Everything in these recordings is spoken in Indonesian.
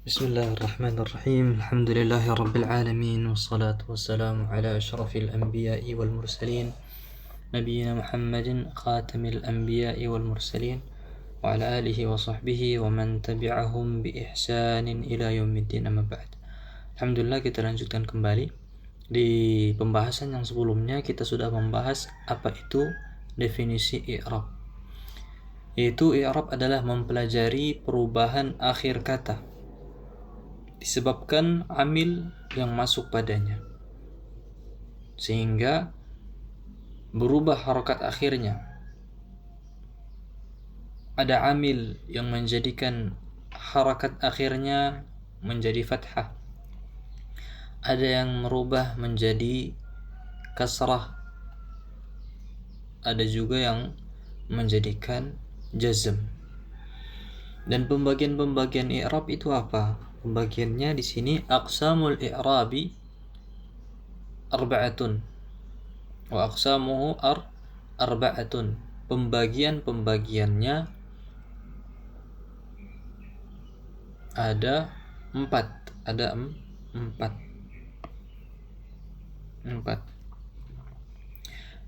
Bismillahirrahmanirrahim. Alhamdulillahi alamin wassalatu wassalamu ala asyrafil anbiya'i wal mursalin nabiyina Muhammadin khatamil anbiya'i wal mursalin wa ala alihi wa sahbihi wa man tabi'ahum bi ihsanin ila yaumiddin, amma ba'd. Alhamdulillah, kita lanjutkan kembali. Di pembahasan yang sebelumnya kita sudah membahas apa itu definisi i'rab. Yaitu i'rab adalah mempelajari perubahan akhir kata disebabkan amil yang masuk padanya sehingga berubah harokat akhirnya. Ada amil yang menjadikan harokat akhirnya menjadi fathah, ada yang merubah menjadi kasrah, ada juga yang menjadikan jazm. Dan pembagian-pembagian i'rab itu apa? Pembagiannya di sini aqsamul i'rabi arba'atun wa aqsamuhu arba'atun. Pembagiannya ada empat.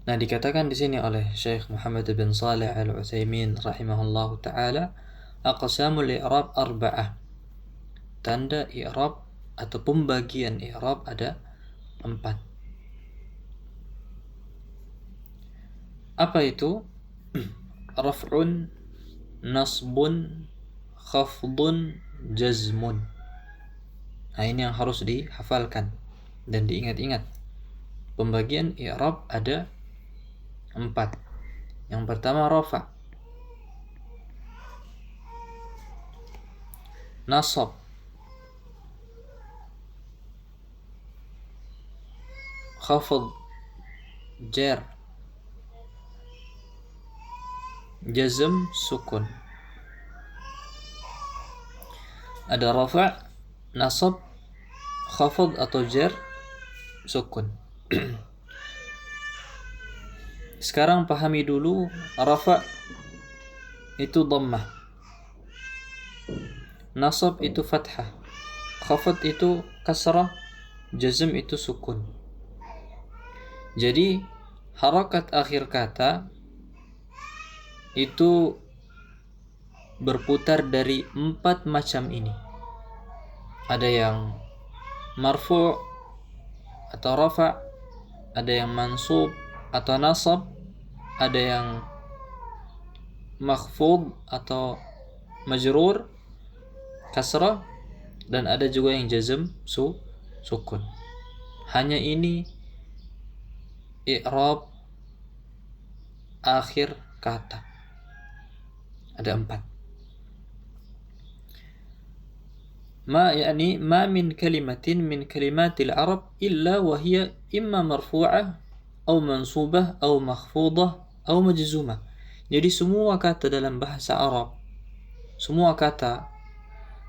Nah, dikatakan di sini oleh Syekh Muhammad bin Shalih Al-Utsaimin rahimahullahu taala, aqsamul i'rab arba'ah. Tanda i'rab atau pembagian i'rab ada 4. Apa itu? Raf'un, nasbun, khafdun, jazmun. Nah, ini yang harus dihafalkan dan diingat-ingat. Pembagian i'rab ada 4. Yang pertama rafa', nasab, khafd, jar, jazm, sukun. Ada rafa', nasab, khafd atau jar, sukun. Sekarang pahami dulu, rafa' itu dhammah, nasab itu fathah, khafd itu kasrah, jazm itu sukun. Jadi harakat akhir kata itu berputar dari 4 macam ini. Ada yang marfu' atau rafa', ada yang mansub atau nasab, ada yang makhfud atau majrur, kasrah, dan ada juga yang jazm, sukun. Hanya ini i'rab akhir kata. Ada 4. Ma min kalimatin min kalimatil Arab illa wa hiya imma marfu'ah aw mansubah aw makhfudah aw majzumah. Jadi semua kata dalam bahasa Arab, semua kata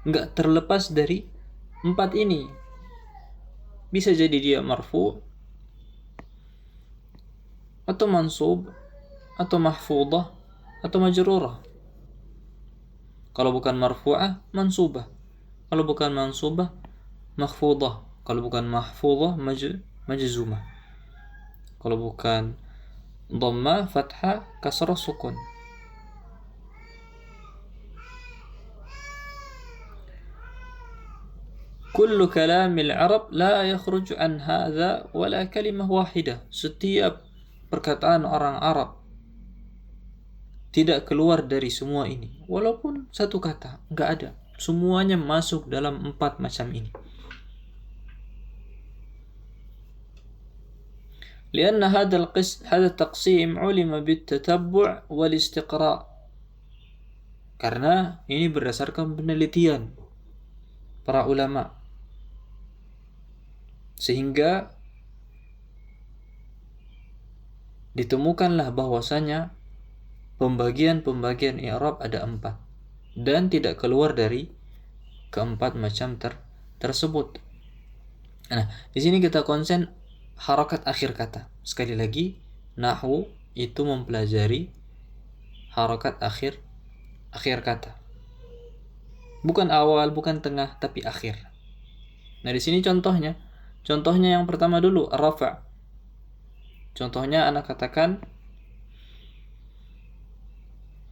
enggak terlepas dari 4 ini. Bisa jadi dia marfu' atau mansub atau mahfudah atau majrurah. Kalau bukan marfu'ah, mansubah. Kalau bukan mansubah, makhfudah. Kalau bukan mahfudah, majzumah. Kalau bukan dhamma, fathah, kasrah, sukun. Kullu kalamil Arab la yakhruju an hadha wala kalimah wahidah. Setiap perkataan orang Arab tidak keluar dari semua ini, walaupun satu kata, enggak ada. Semuanya masuk dalam 4 macam ini. لأن هذا التقسيم علم بالتتبع والاستقراء. Karena ini berdasarkan penelitian para ulama, sehingga ditemukanlah bahwasanya pembagian i'rab ada 4 dan tidak keluar dari keempat macam tersebut. Nah, di sini kita konsen harakat akhir kata. Sekali lagi, nahwu itu mempelajari harakat akhir kata. Bukan awal, bukan tengah, tapi akhir. Nah, di sini contohnya. Contohnya yang pertama dulu, rafa. Contohnya anak katakan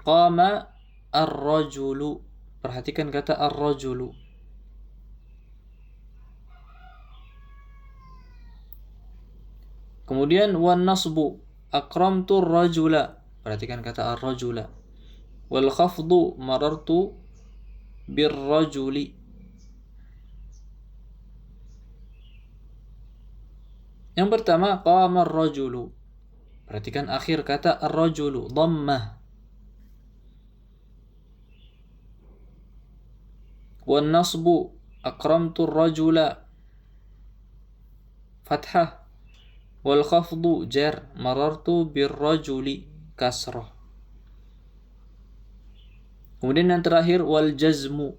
qama ar-rajulu. Perhatikan kata ar-rajulu. Kemudian wan nasbu akramtu ar-rajula. Perhatikan kata ar-rajula. Wal khafdu marartu bir-rajuli. Yang pertama qama ar-rajulu. Perhatikan akhir kata ar-rajulu, dhammah. Wan nasbu akramtu ar-rajula, fathah. Wal khafdu jar, marartu bir-rajuli, kasrah. Kemudian yang terakhir wal jazmu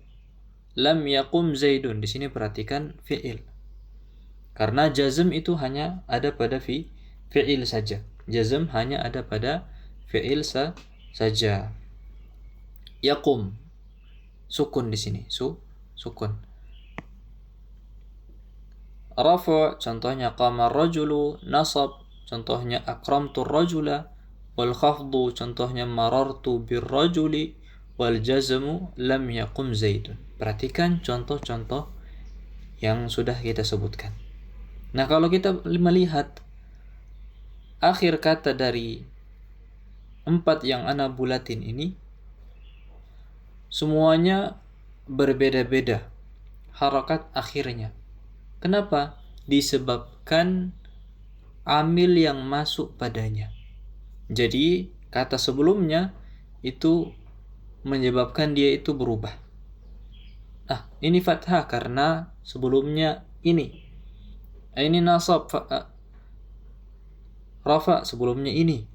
lam yaqum zaidun. Di sini perhatikan fi'il. Karena jazm itu hanya ada pada fi'il saja. Jazm hanya ada pada fi'il saja. Yaqum, sukun di sini, sukun. Rafa, contohnya qama ar-rajulu. Nasab, contohnya akramtu ar-rajula. Wal khafdu, contohnya marartu bir-rajuli. Wal jazmu lam yaqum zaidun. Perhatikan contoh-contoh yang sudah kita sebutkan. Nah, kalau kita melihat akhir kata dari 4 yang ana bulatin ini, semuanya berbeda-beda harakat akhirnya. Kenapa? Disebabkan amil yang masuk padanya. Jadi kata sebelumnya itu menyebabkan dia itu berubah. Nah, ini fathah karena sebelumnya ini. Ini nasab, rafa sebelumnya ini.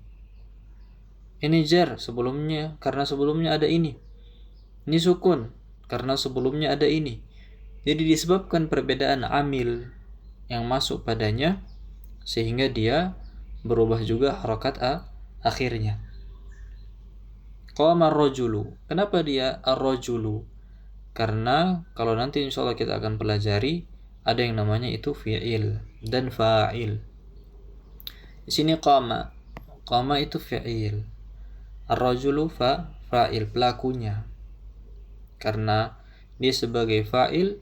Ini jar sebelumnya karena sebelumnya ada ini. Ini sukun karena sebelumnya ada ini. Jadi disebabkan perbedaan amil yang masuk padanya sehingga dia berubah juga harakat akhirnya. Qama ar-rajulu. Kenapa dia ar-rajulu? Karena kalau nanti insyaallah kita akan pelajari ada yang namanya itu fi'il dan fa'il. Di sini qama. Qama itu fi'il. Ar-rajulu fa'il, pelakunya. Karena dia sebagai fa'il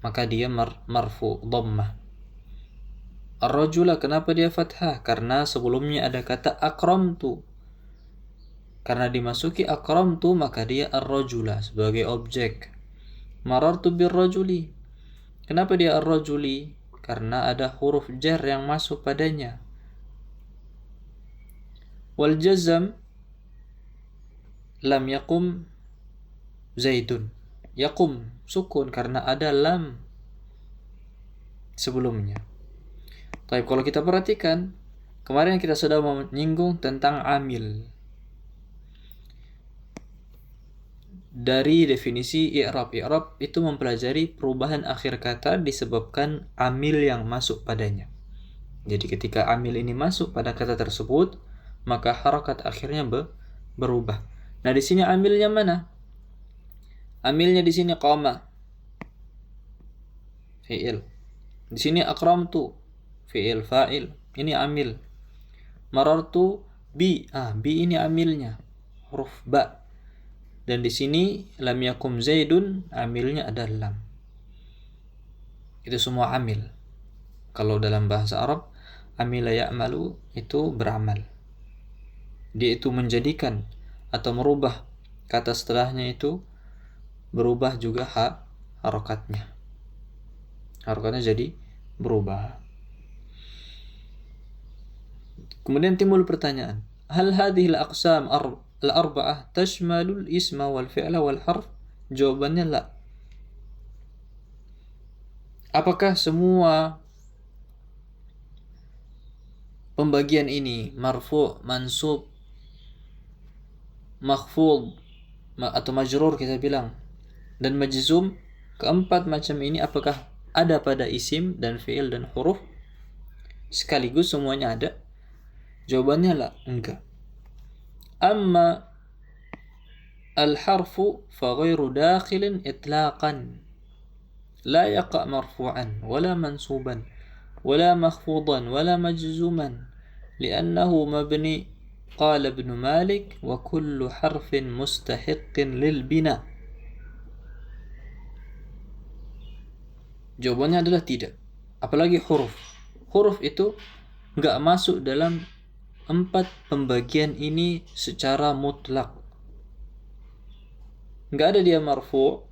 maka dia marfu dhammah. Ar-rajula, kenapa dia fathah? Karena sebelumnya ada kata akramtu. Karena dimasuki akramtu maka dia ar-rajula sebagai objek. Marartu bir-rajuli. Kenapa dia ar-rajuli? Karena ada huruf jar yang masuk padanya. Wal jazm lam yaqum zaidun. Yaqum sukun karena ada lam sebelumnya. Tapi kalau kita perhatikan, kemarin kita sudah menyinggung tentang amil. Dari definisi i'rab. I'rab itu mempelajari perubahan akhir kata disebabkan amil yang masuk padanya. Jadi ketika amil ini masuk pada kata tersebut, maka harakat akhirnya berubah. Nah, di sini amilnya mana? Amilnya di sini qama, fi'il. Di sini akramtu, fi'il fa'il. Ini amil. Marartu bi, bi ini amilnya, huruf ba. Dan di sini lam yakum zaidun, amilnya ada lam. Itu semua amil. Kalau dalam bahasa Arab, amila ya'malu itu beramal. Dia itu menjadikan atau merubah kata setelahnya itu berubah juga harakatnya. Harakatnya jadi berubah. Kemudian timbul pertanyaan, hal hadhihi al-aqsam al-arba'ah tashmalul isma wal fi'la wal harf? Jawabannya la. Apakah semua pembagian ini marfu', mansub, makhfud atau majrur kita bilang dan majzum, keempat macam ini apakah ada pada isim dan fi'il dan huruf sekaligus semuanya ada? Jawabannya la, enggak. Amma الحرف فغير داخل إطلاقا لا يقع مرفوعا ولا منصوبا ولا مخفوضا ولا مجزوما لأنه مبني. قال ابن مالك وكل حرف مستحق للبناء. Jawabannya adalah tidak. Apalagi huruf. Huruf itu nggak masuk dalam 4 pembagian ini secara mutlak. Nggak ada dia marfu,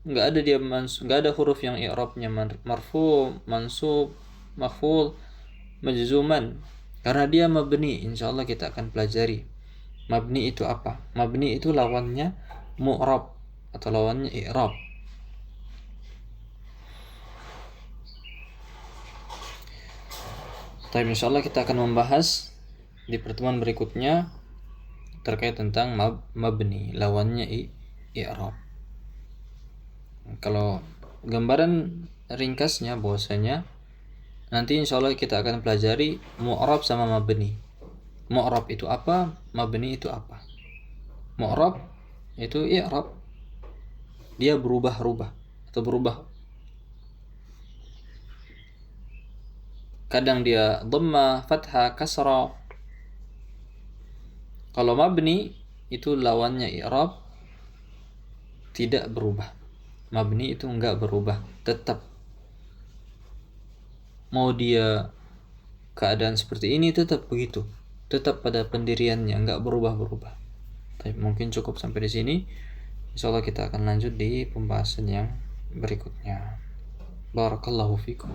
nggak ada dia nggak ada huruf yang i'rabnya marfu, mansub, maf'ul, majzuman. Karena dia mabni. Insyaallah kita akan pelajari mabni itu apa. Mabni itu lawannya mu'rab atau lawannya i'rab. Tapi insyaallah kita akan membahas di pertemuan berikutnya terkait tentang mabni, lawannya i'rab. Kalau gambaran ringkasnya bahwasanya nanti insyaallah kita akan pelajari mu'rab sama mabni. Mu'rab itu apa? Mabni itu apa? Mu'rab itu i'rab. Dia berubah-ubah atau berubah. Kadang dia dhamma, fathah, kasrah. Kalau mabni itu lawannya i'rab tidak berubah. Mabni itu enggak berubah, tetap. Mau dia keadaan seperti ini tetap begitu. Tetap pada pendiriannya, enggak berubah-berubah. Tapi mungkin cukup sampai di sini. Insyaallah kita akan lanjut di pembahasan yang berikutnya. Barakallahu fikum.